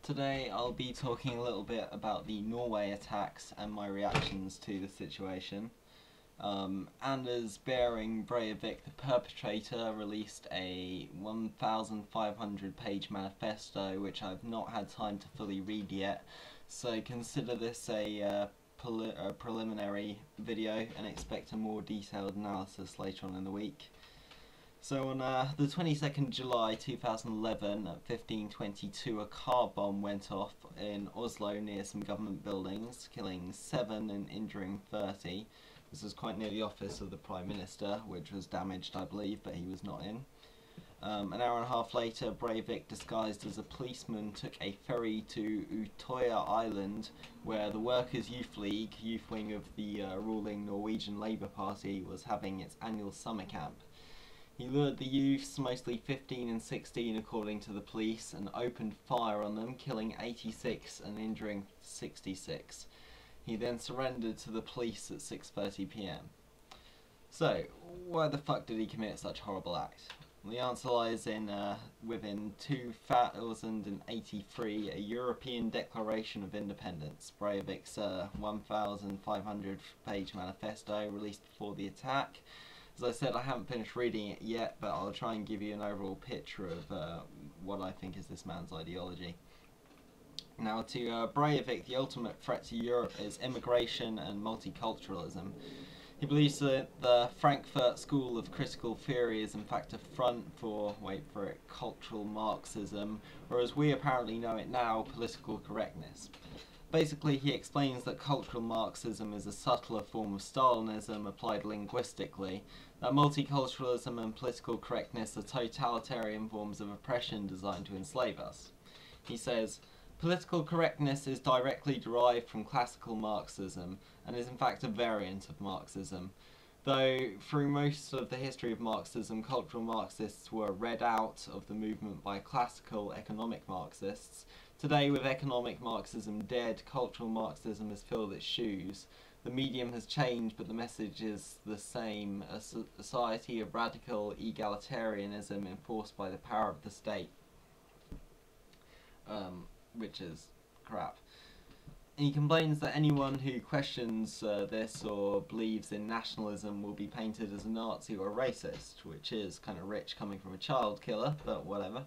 Today I'll be talking a little bit about the Norway attacks and my reactions to the situation. Anders Behring Breivik, the perpetrator, released a 1,500 page manifesto which I've not had time to fully read yet, so consider this a preliminary video and expect a more detailed analysis later on in the week. So on the 22nd July 2011 at 15:22 a car bomb went off in Oslo near some government buildings, killing 7 and injuring 30. This was quite near the office of the Prime Minister, which was damaged I believe, but he was not in. An hour and a half later, Breivik, disguised as a policeman, took a ferry to Utoya Island, where the Workers' Youth League, youth wing of the ruling Norwegian Labour Party, was having its annual summer camp. He lured the youths, mostly 15 and 16 according to the police, and opened fire on them, killing 86 and injuring 66. He then surrendered to the police at 6:30 p.m. So, why the fuck did he commit such a horrible act? Well, the answer lies in within 2083, a European Declaration of Independence, Breivik's 1,500 page manifesto released before the attack. As I said, I haven't finished reading it yet, but I'll try and give you an overall picture of what I think is this man's ideology. Now, to Breivik, the ultimate threat to Europe is immigration and multiculturalism. He believes that the Frankfurt School of Critical Theory is in fact a front for, wait for it, cultural Marxism, or as we apparently know it now, political correctness. Basically, he explains that cultural Marxism is a subtler form of Stalinism applied linguistically, that multiculturalism and political correctness are totalitarian forms of oppression designed to enslave us. He says, political correctness is directly derived from classical Marxism and is in fact a variant of Marxism. Though through most of the history of Marxism, cultural Marxists were read out of the movement by classical economic Marxists, today, with economic Marxism dead, cultural Marxism has filled its shoes. The medium has changed, but the message is the same: a society of radical egalitarianism enforced by the power of the state. Which is crap. He complains that anyone who questions this or believes in nationalism will be painted as a Nazi or a racist, which is kind of rich coming from a child killer, but whatever.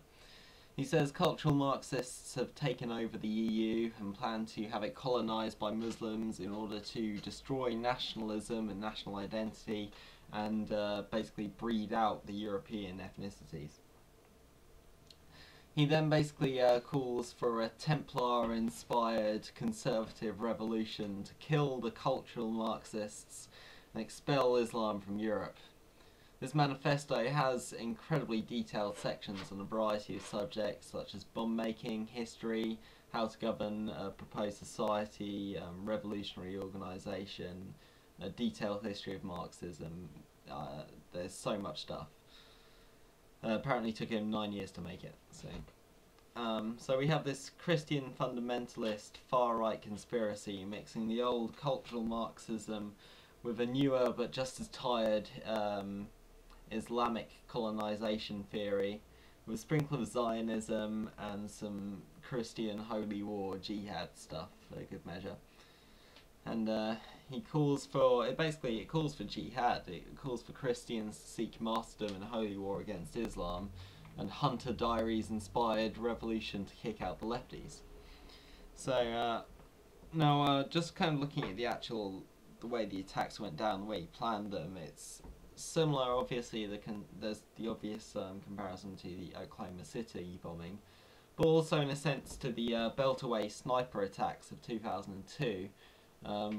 He says cultural Marxists have taken over the EU and plan to have it colonised by Muslims in order to destroy nationalism and national identity and basically breed out the European ethnicities. He then basically calls for a Templar-inspired conservative revolution to kill the cultural Marxists and expel Islam from Europe. This manifesto has incredibly detailed sections on a variety of subjects such as bomb making, history, how to govern a proposed society, revolutionary organisation, a detailed history of Marxism. There's so much stuff. Apparently took him 9 years to make it. So we have this Christian fundamentalist far-right conspiracy mixing the old cultural Marxism with a newer but just as tired Islamic colonization theory with a sprinkle of Zionism and some Christian holy war jihad stuff for good measure. And he calls for, it calls for jihad. It calls for Christians to seek martyrdom in a holy war against Islam, and Hunter Diaries inspired revolution to kick out the lefties. So now just kind of looking at the way the attacks went down, the way he planned them, it's similar. Obviously there's the obvious comparison to the Oklahoma City bombing, but also in a sense to the Beltway sniper attacks of 2002,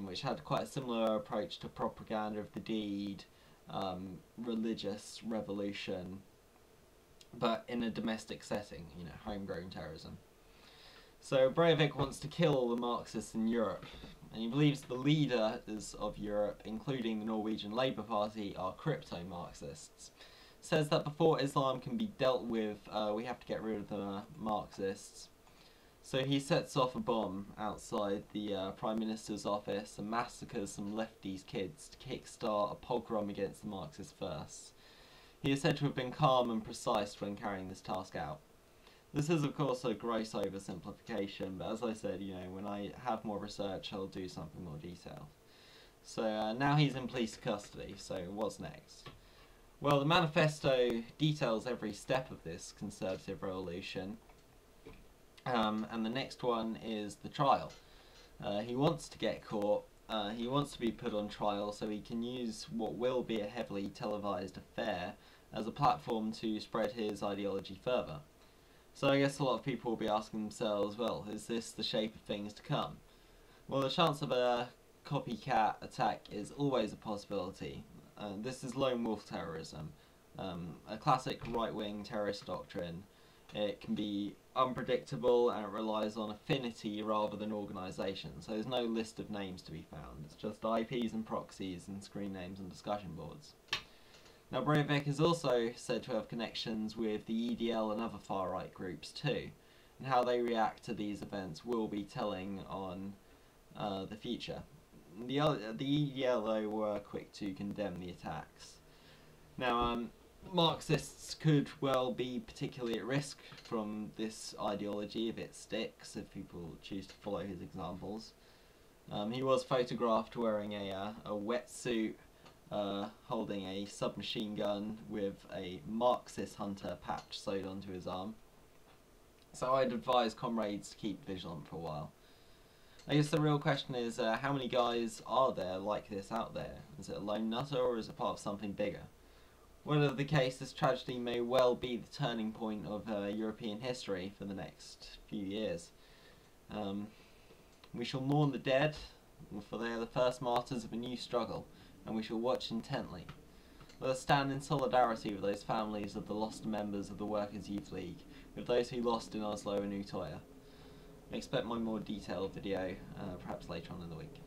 which had quite a similar approach to propaganda of the deed, religious revolution, but in a domestic setting, you know, homegrown terrorism. So Breivik wants to kill the Marxists in Europe, and he believes the leaders of Europe, including the Norwegian Labour Party, are crypto-Marxists. Says that before Islam can be dealt with, we have to get rid of the Marxists. So he sets off a bomb outside the Prime Minister's office and massacres some lefties kids to kickstart a pogrom against the Marxists first. He is said to have been calm and precise when carrying this task out. This is of course a gross oversimplification, but as I said, when I have more research I'll do something more detailed. So now he's in police custody, so what's next? Well, the manifesto details every step of this conservative revolution, and the next one is the trial. He wants to get caught, he wants to be put on trial so he can use what will be a heavily televised affair as a platform to spread his ideology further. So I guess a lot of people will be asking themselves, well, is this the shape of things to come? Well, the chance of a copycat attack is always a possibility. This is lone wolf terrorism, a classic right-wing terrorist doctrine. It can be unpredictable and it relies on affinity rather than organisation, so there's no list of names to be found. It's just IPs and proxies and screen names and discussion boards. Now, Breivik is also said to have connections with the EDL and other far-right groups too, and how they react to these events will be telling on the future. The EDL, though, were quick to condemn the attacks. Now, Marxists could well be particularly at risk from this ideology if it sticks, if people choose to follow his examples. He was photographed wearing a wetsuit, holding a submachine gun with a Marxist hunter patch sewed onto his arm. So I'd advise comrades to keep vigilant for a while. I guess the real question is, how many guys are there like this out there? Is it a lone nutter or is it part of something bigger? Whatever the case, this tragedy may well be the turning point of European history for the next few years. We shall mourn the dead, for they are the first martyrs of a new struggle, and we shall watch intently. Let us stand in solidarity with those families of the lost members of the Workers' Youth League, with those who lost in Oslo and Utoya. Expect my more detailed video, perhaps later on in the week.